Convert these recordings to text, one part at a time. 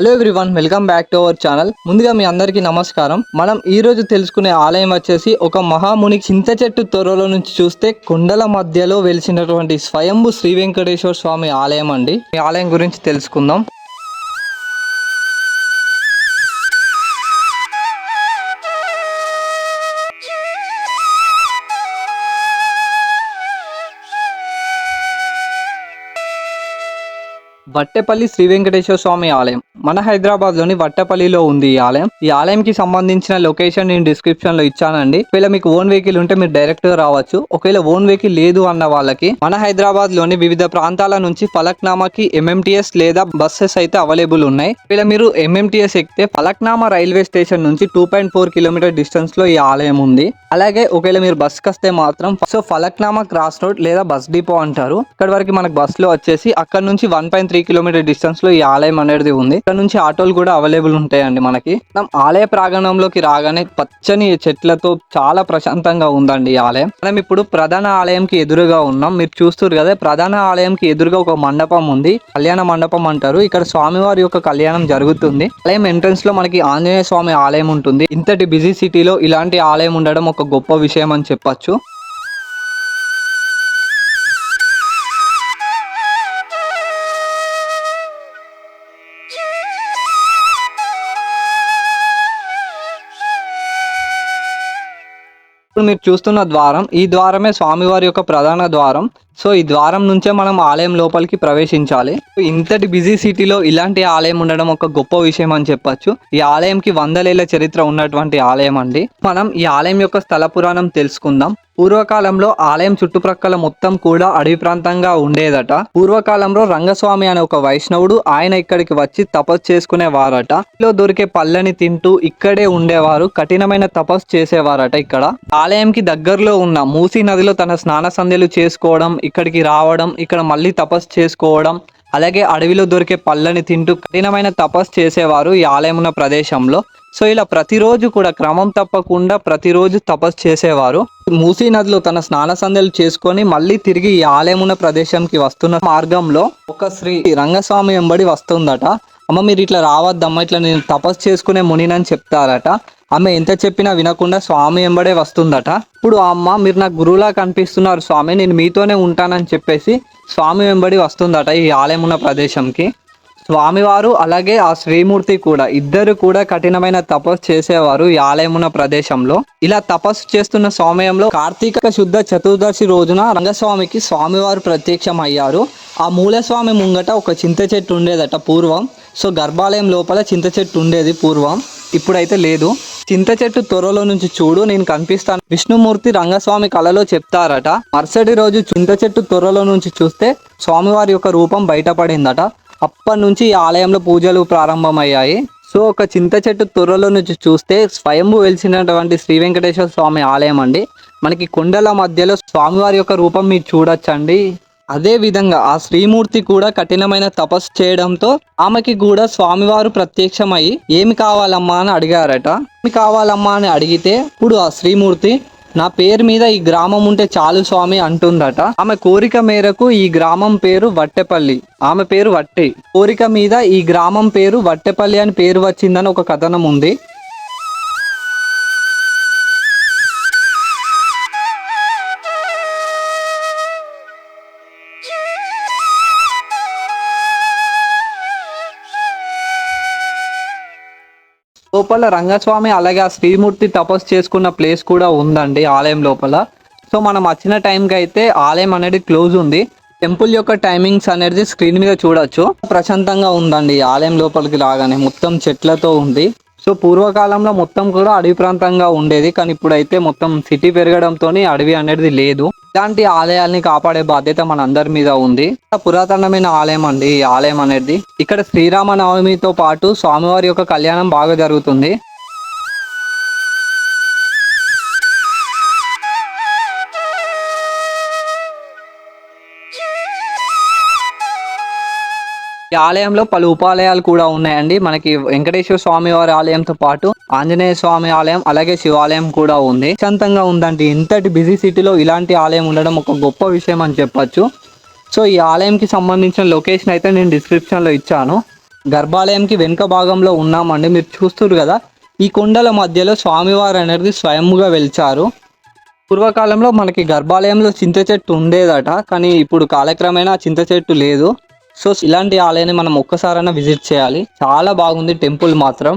Hello everyone, welcome back to our channel. ముందుగా మీ అందరికీ నమస్కారం. మనం ఈ రోజు తెలుసుకునే ఆలయం వచ్చేసి ఒక మహాముని చింత చెట్టు తొర్రలో నుంచి చూస్తే కొండల మధ్యలో వెలిసినటువంటి స్వయంభు శ్రీ వెంకటేశ్వర స్వామి ఆలయం అండి. ఈ ఆలయం గురించి తెలుసుకుందాం. వట్టెపల్లి శ్రీ వెంకటేశ్వర స్వామి ఆలయం మన హైదరాబాద్ లోని వట్టెపల్లిలో ఉంది. ఈ ఆలయంకి సంబంధించిన లొకేషన్ నేను డిస్క్రిప్షన్ లో ఇచ్చానండి. ఒకవేళ మీకు ఓన్ వెహికల్ ఉంటే మీరు డైరెక్ట్ గా రావచ్చు. ఒకవేళ ఓన్ వెహికల్ లేదు అన్న వాళ్ళకి మన హైదరాబాద్ లోని వివిధ ప్రాంతాల నుంచి ఫలక్నామాకి ఎంఎంటీఎస్ లేదా బస్సెస్ అయితే అవైలబుల్ ఉన్నాయి. ఒకవేళ మీరు ఎంఎంటీఎస్ ఎక్కితే ఫలక్నామా రైల్వే స్టేషన్ నుంచి 2.4 కిలోమీటర్ డిస్టెన్స్ లో ఈ ఆలయం ఉంది. అలాగే ఒకవేళ మీరు బస్ వస్తే మాత్రం ఫలక్నామా క్రాస్ రోడ్ లేదా బస్ డిపో అంటారు. ఇక్కడ వరకు మనకు బస్ లో వచ్చేసి అక్కడ నుంచి 1.3 కిలోమీటర్ డిస్టెన్స్ లో ఈ ఆలయం అనేది ఉంది. ఇక్కడ నుంచి ఆటోలు కూడా అవైలబుల్ ఉంటాయండి. మనకి ఆలయ ప్రాంగణంలోకి రాగానే పచ్చని చెట్లతో చాలా ప్రశాంతంగా ఉందండి ఈ ఆలయం. మనం ఇప్పుడు ప్రధాన ఆలయంకి ఎదురుగా ఉన్నాం. మీరు చూస్తారు కదా, ప్రధాన ఆలయంకి ఎదురుగా ఒక మండపం ఉంది. కళ్యాణ మండపం అంటారు. ఇక్కడ స్వామివారి యొక్క కళ్యాణం జరుగుతుంది. ఆలయం ఎంట్రన్స్ లో మనకి ఆంజనేయ స్వామి ఆలయం ఉంటుంది. ఇంతటి బిజీ సిటీలో ఇలాంటి ఆలయం ఉండడం ఒక గొప్ప విషయం అని చెప్పొచ్చు. ఇప్పుడు మీరు చూస్తున్న ద్వారం, ఈ ద్వారమే స్వామివారి యొక్క ప్రధాన ద్వారం. సో ఈ ద్వారం నుంచే మనం ఆలయం లోపలికి ప్రవేశించాలి. ఇంతటి బిజీ సిటీలో ఇలాంటి ఆలయం ఉండడం ఒక గొప్ప విషయం అని చెప్పొచ్చు. ఈ ఆలయంకి 100 ఏళ్ల చరిత్ర ఉన్నటువంటి ఆలయం అండి. మనం ఈ ఆలయం యొక్క స్థల పురాణం తెలుసుకుందాం. పూర్వకాలంలో ఆలయం చుట్టుప్రక్కల మొత్తం కూడా అడవి ప్రాంతంగా ఉండేదట. పూర్వకాలంలో రంగస్వామి అనే ఒక వైష్ణవుడు ఆయన ఇక్కడికి వచ్చి తపస్సు చేసుకునేవారట. ఇంట్లో దొరికే పళ్ళని తింటూ ఇక్కడే ఉండేవారు. కఠినమైన తపస్సు చేసేవారట. ఇక్కడ ఆలయంకి దగ్గరలో ఉన్న మూసీ నదిలో తన స్నాన సంధ్యలు చేసుకోవడం, ఇక్కడికి రావడం, ఇక్కడ మళ్ళీ తపస్సు చేసుకోవడం, అలాగే అడవిలో దొరికే పళ్ళని తింటూ కఠినమైన తపస్సు చేసేవారు ఈ ఆలయం ఉన్న ప్రదేశంలో. సో ఇలా ప్రతిరోజు కూడా క్రమం తప్పకుండా ప్రతిరోజు తపస్సు చేసేవారు. మూసీ నదిలో తన స్నాన సంధ్యలు చేసుకొని మళ్ళీ తిరిగి ఈ ఆలయం ఉన్న ప్రదేశంకి వస్తున్న మార్గంలో ఒక శ్రీ రంగస్వామి వెంబడి వస్తుందట. అమ్మ మీరు ఇట్లా రావద్దమ్మా, ఇట్లా నేను తపస్సు చేసుకునే మునినని చెప్తారట. ఆమె ఎంత చెప్పినా వినకుండా స్వామి వెంబడే వస్తుందట. ఇప్పుడు అమ్మ మీరు నాకు గురువులా కనిపిస్తున్నారు స్వామి, నేను మీతోనే ఉంటానని చెప్పేసి స్వామి వెంబడి వస్తుందట ఈ ఆలయం ఉన్న ప్రదేశంకి. స్వామివారు అలాగే ఆ శ్రీమూర్తి కూడా ఇద్దరు కూడా కఠినమైన తపస్సు చేసేవారు ఈ ఆలయం ఉన్న ప్రదేశంలో. ఇలా తపస్సు చేస్తున్న సమయంలో కార్తీక శుద్ధ చతుర్దశి రోజున రంగస్వామికి స్వామివారు ప్రత్యక్షం అయ్యారు. ఆ మూలస్వామి ముంగట ఒక చింత చెట్టు ఉండేదట పూర్వం. సో గర్భాలయం లోపల చింత చెట్టు ఉండేది పూర్వం, ఇప్పుడైతే లేదు. చింత చెట్టు త్వరలో నుంచి చూడు, నేను కనిపిస్తాను విష్ణుమూర్తి రంగస్వామి కళలో చెప్తారట. మరుసటి రోజు చింత చెట్టు త్వరలో నుంచి చూస్తే స్వామివారి యొక్క రూపం బయటపడిందట. అప్పటి నుంచి ఈ ఆలయంలో పూజలు ప్రారంభమయ్యాయి. సో ఒక చింత చెట్టు త్వరలో నుంచి చూస్తే స్వయంభూ వెలిసినటువంటి శ్రీ వెంకటేశ్వర స్వామి ఆలయం అండి. మనకి కొండల మధ్యలో స్వామివారి యొక్క రూపం మీరు చూడొచ్చండి. అదే విధంగా ఆ శ్రీమూర్తి కూడా కఠినమైన తపస్సు చేయడంతో ఆమెకి కూడా స్వామివారు ప్రత్యక్షమయ్యి ఏమి కావాలమ్మా అని అడిగారట. ఏమి కావాలమ్మా అని అడిగితే ఇప్పుడు ఆ శ్రీమూర్తి నా పేరు మీద ఈ గ్రామం ఉంటే చాలు స్వామి అంటుందట. ఆమె కోరిక మేరకు ఈ గ్రామం పేరు వట్టెపల్లి, ఆమె పేరు వట్టి, కోరిక మీద ఈ గ్రామం పేరు వట్టెపల్లి అని పేరు వచ్చిందని ఒక కథనం ఉంది. లోపల రంగస్వామి అలాగే ఆ శ్రీమూర్తి తపస్సు చేసుకున్న ప్లేస్ కూడా ఉందండి ఆలయం లోపల. సో మనం వచ్చిన టైంకి అయితే ఆలయం అనేది క్లోజ్ ఉంది. టెంపుల్ యొక్క టైమింగ్స్ అనేది స్క్రీన్ మీద చూడొచ్చు. ప్రశాంతంగా ఉందండి ఆలయం లోపలికి రాగానే, మొత్తం చెట్లతో ఉంది. సో పూర్వకాలంలో మొత్తం కూడా అడవి ప్రాంతంగా ఉండేది, కానీ ఇప్పుడైతే మొత్తం సిటీ పెరగడంతో అడవి అనేది లేదు. ఇలాంటి ఆలయాల్ని కాపాడే బాధ్యత మన అందరి మీద ఉంది. పురాతనమైన ఆలయం అండి ఈ ఆలయం అనేది. ఇక్కడ శ్రీరామనవమితో పాటు స్వామివారి యొక్క కళ్యాణం బాగా జరుగుతుంది. ఈ ఆలయంలో పలు ఉపాలయాలు కూడా ఉన్నాయండి. మనకి వెంకటేశ్వర స్వామి వారి ఆలయంతో పాటు ఆంజనేయ స్వామి ఆలయం అలాగే శివాలయం కూడా ఉంది. శాంతంగా ఉందండి. ఇంతటి బిజీ సిటీలో ఇలాంటి ఆలయం ఉండడం ఒక గొప్ప విషయం అని చెప్పొచ్చు. సో ఈ ఆలయంకి సంబంధించిన లొకేషన్ అయితే నేను డిస్క్రిప్షన్లో ఇచ్చాను. గర్భాలయంకి వెనుక భాగంలో ఉన్నామండి. మీరు చూస్తున్నారు కదా, ఈ కొండల మధ్యలో స్వామివారు అనేది స్వయంగా వెలిచారు. పూర్వకాలంలో మనకి గర్భాలయంలో చింత చెట్టు ఉండేదట, కానీ ఇప్పుడు కాలక్రమేణా చింత చెట్టు లేదు. సో ఇలాంటి ఆలయాన్ని మనం ఒక్కసారైనా విజిట్ చేయాలి. చాలా బాగుంది టెంపుల్ మాత్రం.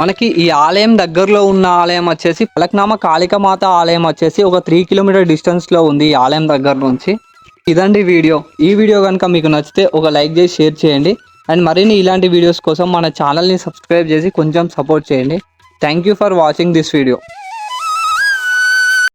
మనకి ఈ ఆలయం దగ్గరలో ఉన్న ఆలయం వచ్చేసి ఫలక్నామా కాళికామాత ఆలయం వచ్చేసి ఒక 3 కిలోమీటర్ డిస్టెన్స్లో ఉంది ఈ ఆలయం దగ్గర నుంచి. ఇదండి వీడియో. ఈ వీడియో కనుక మీకు నచ్చితే ఒక లైక్ చేసి షేర్ చేయండి. అండ్ మరిన్ని ఇలాంటి వీడియోస్ కోసం మన ఛానల్ని సబ్స్క్రైబ్ చేసి కొంచెం సపోర్ట్ చేయండి. Thank you for watching this video.